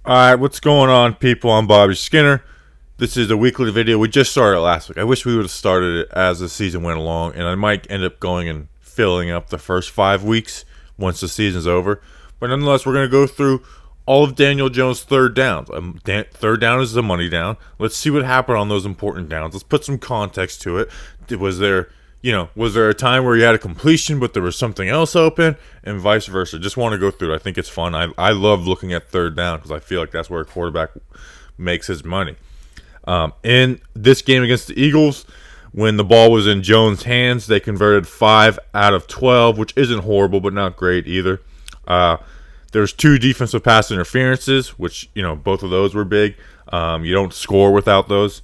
Alright, what's going on, people? I'm Bobby Skinner. This is a weekly video. We just started last week. I wish we would have started it as the season went along, and I might end up going and filling up the first 5 weeks once the season's over. But nonetheless, we're going to go through all of Daniel Jones' third downs. Third down is the money down. Let's see what happened on those important downs. Let's put some context to it. Was there a time where you had a completion but there was something else open, and vice versa? Just want to go through it. I think it's fun. I love looking at third down because I feel like that's where a quarterback makes his money. In this game against the Eagles, when the ball was in Jones' hands, they converted 5 out of 12, which isn't horrible but not great either. There's 2 defensive pass interferences, which, both of those were big. You don't score without those.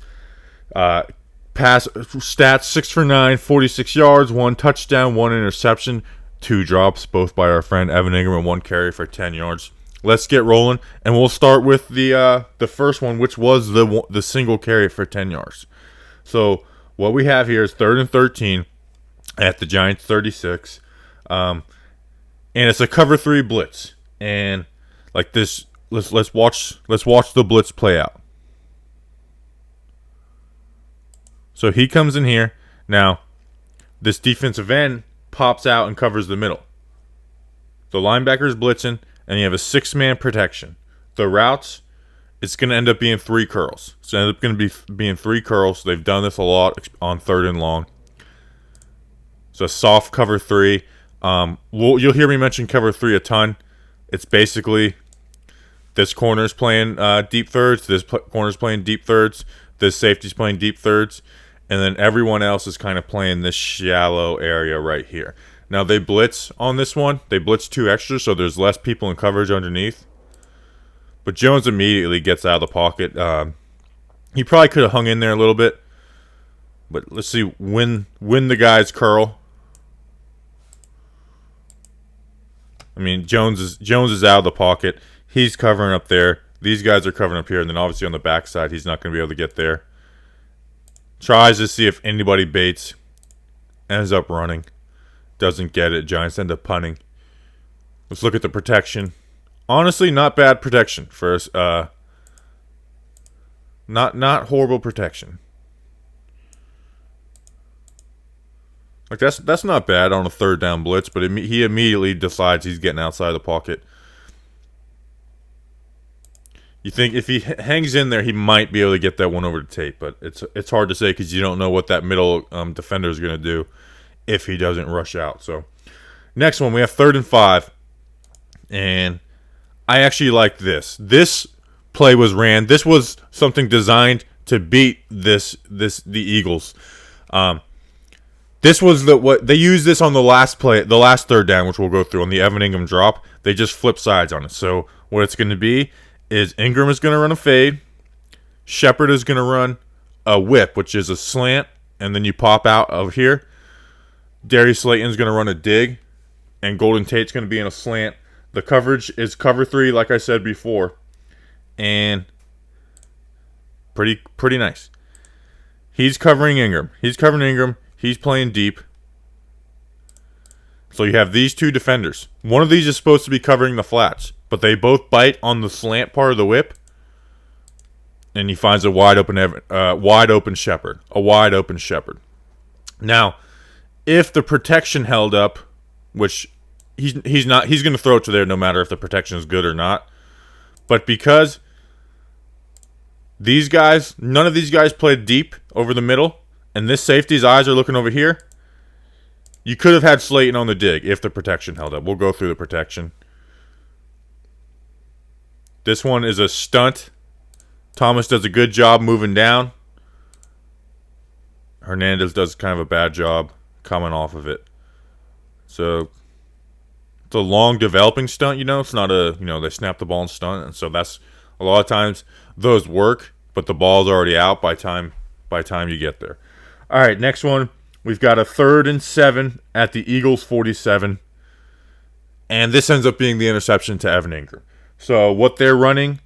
Pass stats: 6 for 9, 46 yards, 1 touchdown, 1 interception, 2 drops, both by our friend Evan Ingram, and 1 carry for 10 yards. Let's get rolling, and we'll start with the first one, which was the single carry for 10 yards. So what we have here is 3rd and 13 at the Giants 36, and it's a cover 3 blitz, and like this, let's watch the blitz play out. So he comes in here. Now, this defensive end pops out and covers the middle. The linebacker's blitzing, and you have a 6-man protection. The routes, it's going to end up being 3 curls. It's going to end up going to be being 3 curls. They've done this a lot on 3rd and long. So soft cover 3. You'll hear me mention cover 3 a ton. It's basically this corner's playing deep thirds. This corner's playing deep thirds. This safety's playing deep thirds. And then everyone else is kind of playing this shallow area right here. Now, they blitz on this one. They blitz 2 extras, so there's less people in coverage underneath. But Jones immediately gets out of the pocket. He probably could have hung in there a little bit. But let's see when the guys curl. I mean, Jones is out of the pocket. He's covering up there. These guys are covering up here. And then obviously on the backside, he's not going to be able to get there. Tries to see if anybody baits. Ends up running. Doesn't get it. Giants end up punting. Let's look at the protection. Honestly, not bad protection for us. Not horrible protection. Like that's not bad on a 3rd down blitz, but he immediately decides he's getting outside the pocket. You think if he hangs in there, he might be able to get that one over the tape, but it's hard to say because you don't know what that middle defender is going to do if he doesn't rush out. So next one, we have 3rd and 5, and I actually like this. This play was ran. This was something designed to beat the Eagles. This was what they used this on the last play, the last 3rd down, which we'll go through on the Evan Ingram drop. They just flip sides on it. So what it's going to be is Ingram is going to run a fade, Shepard is going to run a whip, which is a slant, and then you pop out of here. Darius Slayton's going to run a dig, and Golden Tate's going to be in a slant. The coverage is cover 3, like I said before, and pretty nice. He's covering Ingram. He's playing deep. So you have these 2 defenders. One of these is supposed to be covering the flats, but they both bite on the slant part of the whip, and he finds a wide open Shepard. Now, if the protection held up, which he's not, he's going to throw it to there no matter if the protection is good or not. But because none of these guys played deep over the middle, and this safety's eyes are looking over here, you could have had Slayton on the dig if the protection held up. We'll go through the protection. This one is a stunt. Thomas does a good job moving down. Hernandez does kind of a bad job coming off of it. So it's a long developing stunt, It's not they snap the ball and stunt. And so that's a lot of times those work, but the ball's already out by time you get there. All right, next one. We've got a 3rd and 7 at the Eagles 47. And this ends up being the interception to Evan Ingram. So what they're running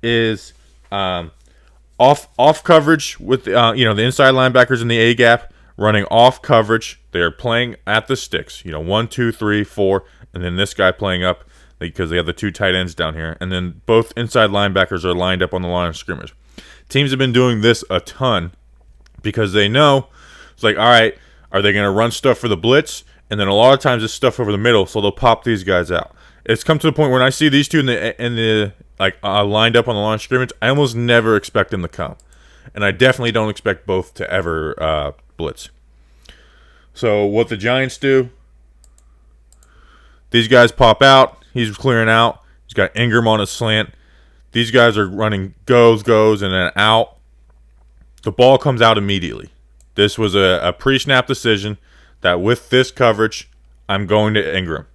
is off coverage with the inside linebackers in the A gap running off coverage. They're playing at the sticks. 1, 2, 3, 4, and then this guy playing up. because they have the 2 tight ends down here. And then both inside linebackers are lined up on the line of scrimmage. Teams have been doing this a ton because they know it's like, all right, are they going to run stuff for the blitz? And then a lot of times it's stuff over the middle, so they'll pop these guys out. It's come to the point when I see these two lined up on the line of scrimmage, I almost never expect them to come. And I definitely don't expect both to ever blitz. So what the Giants do, these guys pop out. He's clearing out. He's got Ingram on a slant. These guys are running goes, and then out. The ball comes out immediately. This was a pre-snap decision that with this coverage, I'm going to Ingram.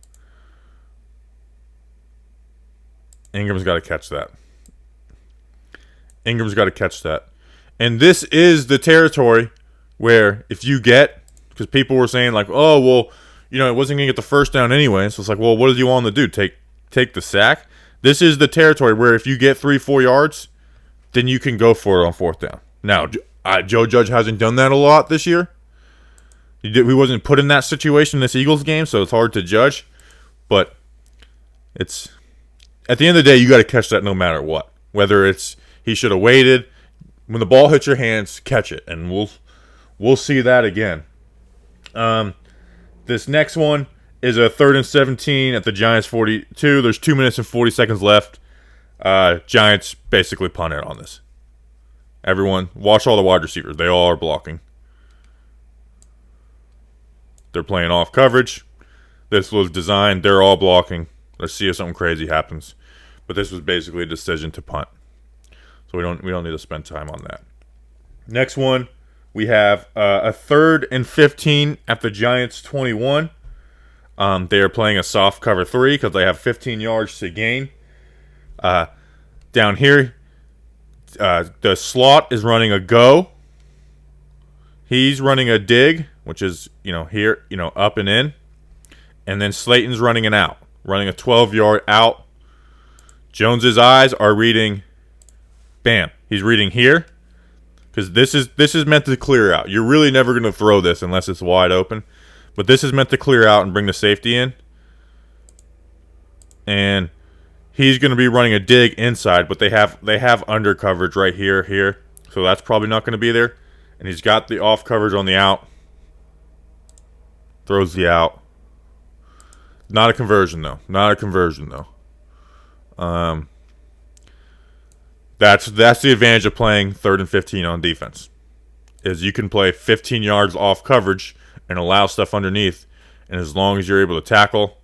Ingram's got to catch that. And this is the territory where if you get, because people were saying like, oh, well, it wasn't going to get the first down anyway. So it's like, well, what did you want to do? Take the sack? This is the territory where if you get 3-4 yards, then you can go for it on 4th down. Now, Joe Judge hasn't done that a lot this year. He wasn't put in that situation in this Eagles game, so it's hard to judge. But it's at the end of the day, you got to catch that no matter what. Whether it's he should have waited. When the ball hits your hands, catch it, and we'll see that again. This next one is a 3rd and 17 at the Giants 42. There's 2 minutes and 40 seconds left. Giants basically punted on this. Everyone, watch all the wide receivers. They all are blocking. They're playing off coverage. This was designed. They're all blocking. Let's see if something crazy happens. But this was basically a decision to punt. So we don't need to spend time on that. Next one, we have a 3rd and 15 at the Giants 21. They are playing a soft cover 3 because they have 15 yards to gain. Down here, the slot is running a go. He's running a dig, which is, here, up and in. And then Slayton's running an out, running a 12-yard out. Jones's eyes are reading, bam, he's reading here. Because this is meant to clear out. You're really never going to throw this unless it's wide open. But this is meant to clear out and bring the safety in. And he's going to be running a dig inside, but they have under coverage right here. So that's probably not going to be there. And he's got the off coverage on the out. Throws the out. Not a conversion though. That's the advantage of playing 3rd and 15 on defense. Is you can play 15 yards off coverage and allow stuff underneath, and as long as you're able to tackle,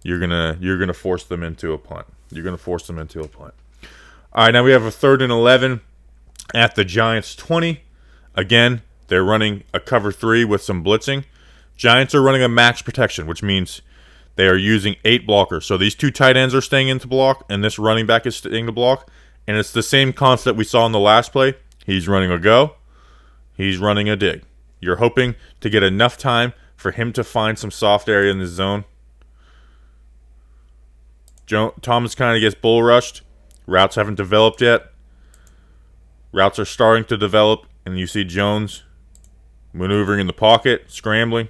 you're gonna force them into a punt. All right, now we have a 3rd and 11 at the Giants 20. Again, they're running a cover 3 with some blitzing. Giants are running a max protection, which means they are using 8 blockers. So these 2 tight ends are staying into block, and this running back is staying to block. And it's the same concept we saw in the last play. He's running a go. He's running a dig. You're hoping to get enough time for him to find some soft area in the zone. Thomas kind of gets bull rushed. Routes haven't developed yet. Routes are starting to develop, and you see Jones maneuvering in the pocket, scrambling.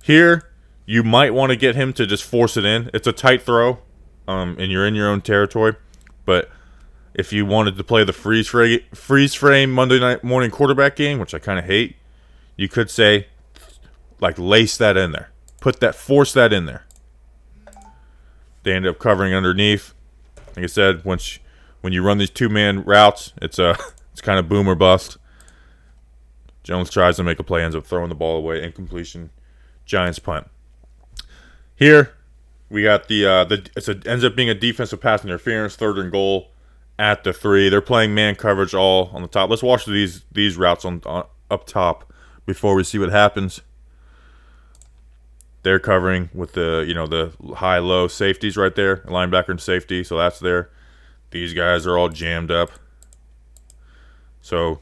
Here, you might want to get him to just force it in. It's a tight throw, and you're in your own territory. But if you wanted to play the freeze frame Monday night morning quarterback game, which I kind of hate, you could say, like, lace that in there. Force that in there. They end up covering underneath. Like I said, when you run these 2-man routes, it's kind of boom or bust. Jones tries to make a play, ends up throwing the ball away, incompletion. Giants punt. Here we got ends up being a defensive pass interference, 3rd and goal at the 3. They're playing man coverage all on the top. Let's watch these routes on up top before we see what happens. They're covering with the high-low safeties right there, linebacker and safety, so that's there. These guys are all jammed up. So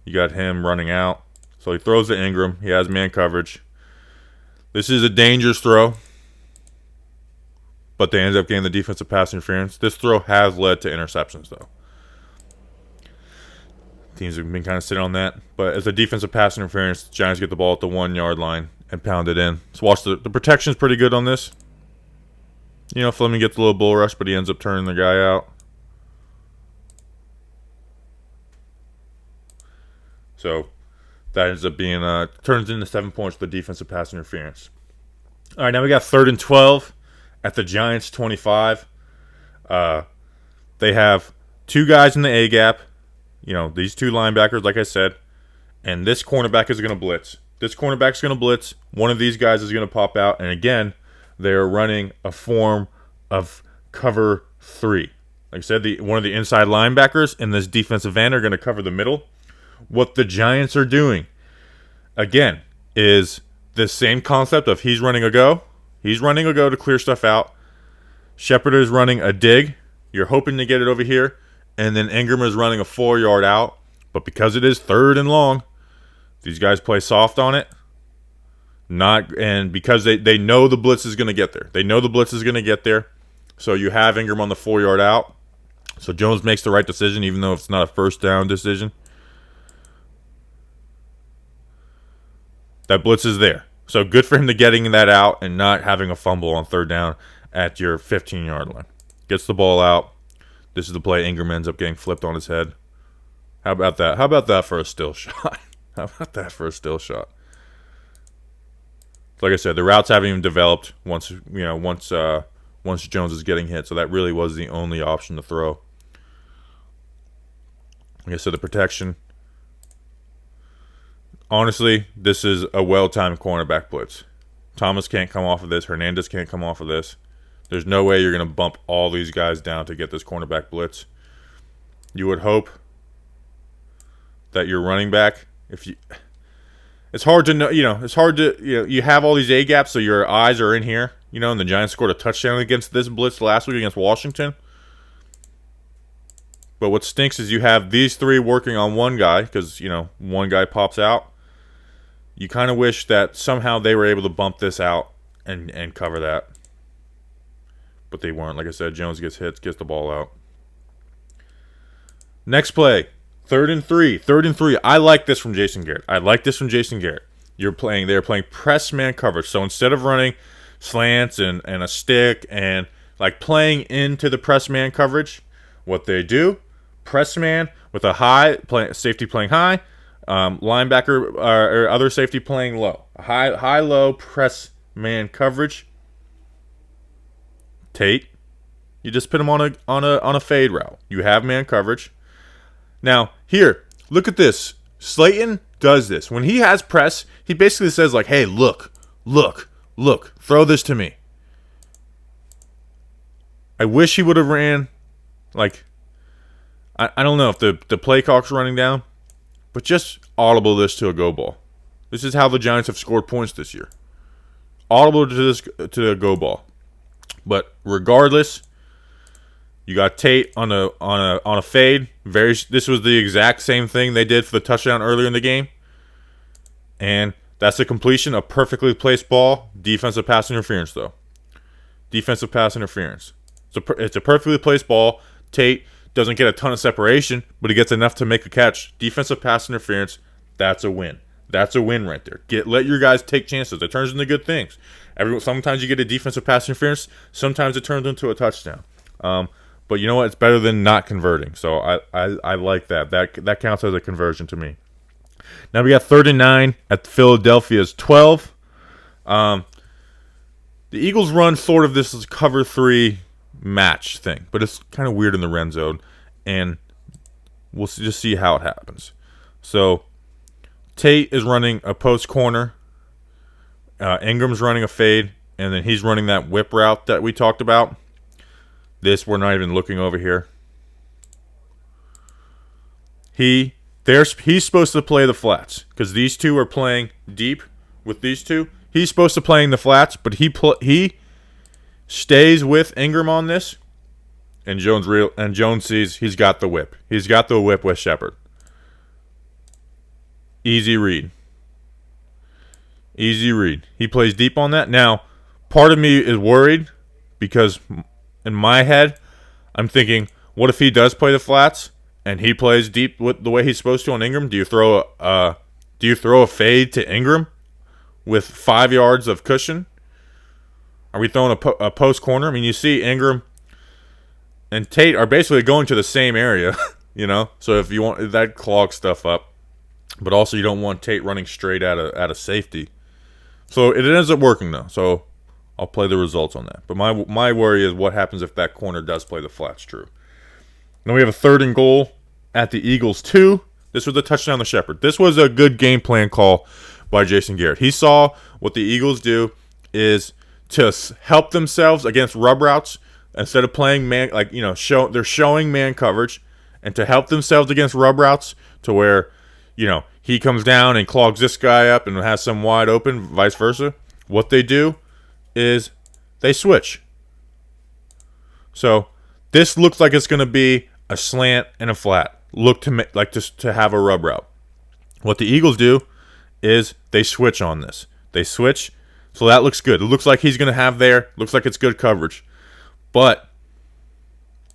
you got him running out. So he throws to Ingram. He has man coverage. This is a dangerous throw, but they end up getting the defensive pass interference. This throw has led to interceptions, though. Teams have been kind of sitting on that. But as a defensive pass interference, the Giants get the ball at the 1-yard line, and pound it in. So watch the protection's pretty good on this. You know, Fleming gets a little bull rush, but he ends up turning the guy out. So that ends up being turns into 7 points for the defensive pass interference. All right, now we got 3rd and 12 at the Giants 25. They have 2 guys in the A gap. You know, these 2 linebackers, like I said, and this cornerback is going to blitz. This cornerback's going to blitz. One of these guys is going to pop out, and again, they're running a form of cover 3. Like I said, one of the inside linebackers in this defensive end are going to cover the middle. What the Giants are doing, again, is the same concept of he's running a go. He's running a go to clear stuff out. Shepard is running a dig. You're hoping to get it over here. And then Ingram is running a 4-yard out. But because it is 3rd and long, these guys play soft on it. And because they know the blitz is going to get there. They know the blitz is going to get there. So you have Ingram on the 4-yard out. So Jones makes the right decision, even though it's not a first down decision. That blitz is there. So good for him to getting that out and not having a fumble on 3rd down at your 15-yard line. Gets the ball out. This is the play. Ingram ends up getting flipped on his head. How about that? How about that for a still shot? How about that for a still shot? Like I said, the routes haven't even developed once Jones is getting hit. So that really was the only option to throw. Like I said, the protection. Honestly, this is a well-timed cornerback blitz. Thomas can't come off of this. Hernandez can't come off of this. There's no way you're going to bump all these guys down to get this cornerback blitz. You would hope that your running back, it's hard to know, you have all these A gaps, so your eyes are in here, and the Giants scored a touchdown against this blitz last week against Washington. But what stinks is you have these 3 working on one guy because, one guy pops out. You kind of wish that somehow they were able to bump this out and cover that. But they weren't. Like I said, Jones gets hits, gets the ball out. Next play, 3rd and 3. 3rd and 3. I like this from Jason Garrett. They're playing press man coverage. So instead of running slants and a stick and like playing into the press man coverage, what they do, press man with a safety playing high, linebacker or other safety playing low. High-low press man coverage. Tate, you just put him on a fade route. You have man coverage. Now, here, look at this. Slayton does this. When he has press, he basically says like, hey, look, throw this to me. I wish he would have ran, like, I don't know if the play clock's running down, but just audible this to a go ball. This is how the Giants have scored points this year. Audible to a go ball. But regardless, you got Tate on a fade. This was the exact same thing they did for the touchdown earlier in the game. And that's a completion, a perfectly placed ball. Defensive pass interference, though. Defensive pass interference. It's a perfectly placed ball. Tate doesn't get a ton of separation, but he gets enough to make a catch. Defensive pass interference, that's a win. That's a win right there. Let your guys take chances. It turns into good things. Sometimes you get a defensive pass interference. Sometimes it turns into a touchdown. But you know what? It's better than not converting. So I like that. That counts as a conversion to me. Now we got 3rd and 9 at Philadelphia's 12. The Eagles run sort of this cover 3 match thing, but it's kind of weird in the red zone, and we'll just see how it happens. So Tate is running a post corner. Ingram's running a fade, and then he's running that whip route that we talked about. This, we're not even looking over here. He's supposed to play the flats because these two are playing deep with these two. He's supposed to play in the flats, but he stays with Ingram on this, and Jones sees he's got the whip. He's got the whip with Shepard. Easy read. He plays deep on that. Now, part of me is worried because in my head, I'm thinking, what if he does play the flats and he plays deep with the way he's supposed to on Ingram? Do you throw a fade to Ingram with 5 yards of cushion? Are we throwing a post corner? I mean, you see Ingram and Tate are basically going to the same area, you know? So if you want, that clogs stuff up. But also you don't want Tate running straight out of safety. So it ends up working, though. So I'll play the results on that. But my worry is what happens if that corner does play the flats true. Then we have a 3rd and goal at the Eagles 2. This was a touchdown to Shepard. This was a good game plan call by Jason Garrett. He saw what the Eagles do is to help themselves against rub routes instead of playing man, like, you know, they're showing man coverage, and to help themselves against rub routes to where, you know, he comes down and clogs this guy up and has some wide open, vice versa. What they do is they switch. So this looks like it's going to be a slant and a flat. Look to have a rub route. What the Eagles do is they switch on this. They switch, so that looks good. It looks like he's going to have there. Looks like it's good coverage. But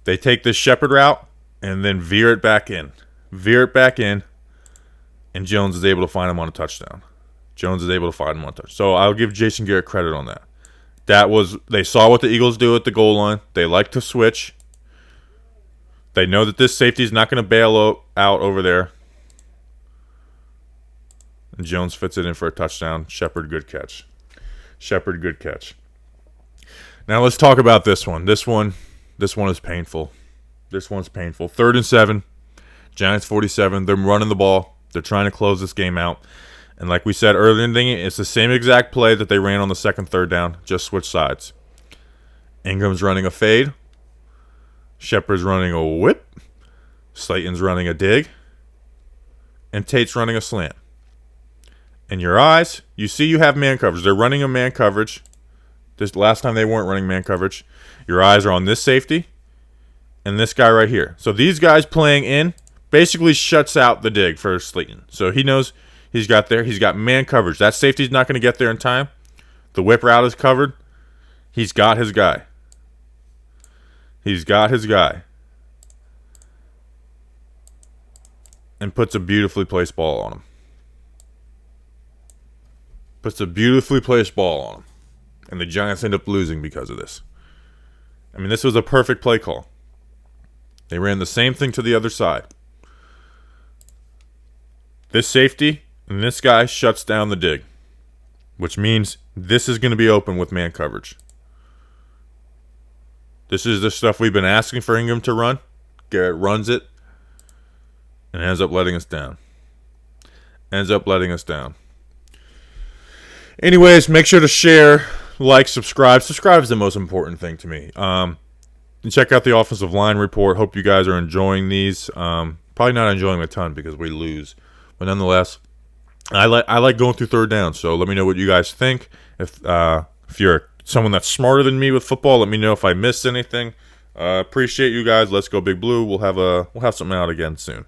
they take this Shepard route and then veer it back in. And Jones is able to find him on a touchdown. So I'll give Jason Garrett credit on that. They saw what the Eagles do at the goal line. They like to switch. They know that this safety is not going to bail out over there. And Jones fits it in for a touchdown. Shepard, good catch. Now let's talk about this one. This one is painful. 3rd and 7. Giants 47. They're running the ball. They're trying to close this game out. And like we said earlier in the game, it's the same exact play that they ran on the 2nd, 3rd down. Just switch sides. Ingram's running a fade. Shepard's running a whip. Slayton's running a dig. And Tate's running a slant. And your eyes, you see you have man coverage. They're running a man coverage. This last time they weren't running man coverage. Your eyes are on this safety and this guy right here. So these guys playing in basically shuts out the dig for Slayton. So he knows he's got man coverage. That safety's not going to get there in time. The whip route is covered. He's got his guy. And puts a beautifully placed ball on him. And the Giants end up losing because of this. I mean, this was a perfect play call. They ran the same thing to the other side. This safety and this guy shuts down the dig, which means this is going to be open with man coverage. This is the stuff we've been asking for Ingram to run. Garrett runs it and ends up letting us down. Anyways, make sure to share, like, subscribe. Subscribe is the most important thing to me. And check out the offensive line report. Hope you guys are enjoying these. Probably not enjoying a ton because we lose. But nonetheless, I like going through 3rd down. So let me know what you guys think. If you're someone that's smarter than me with football, let me know if I missed anything. Appreciate you guys. Let's go Big Blue. We'll have something out again soon.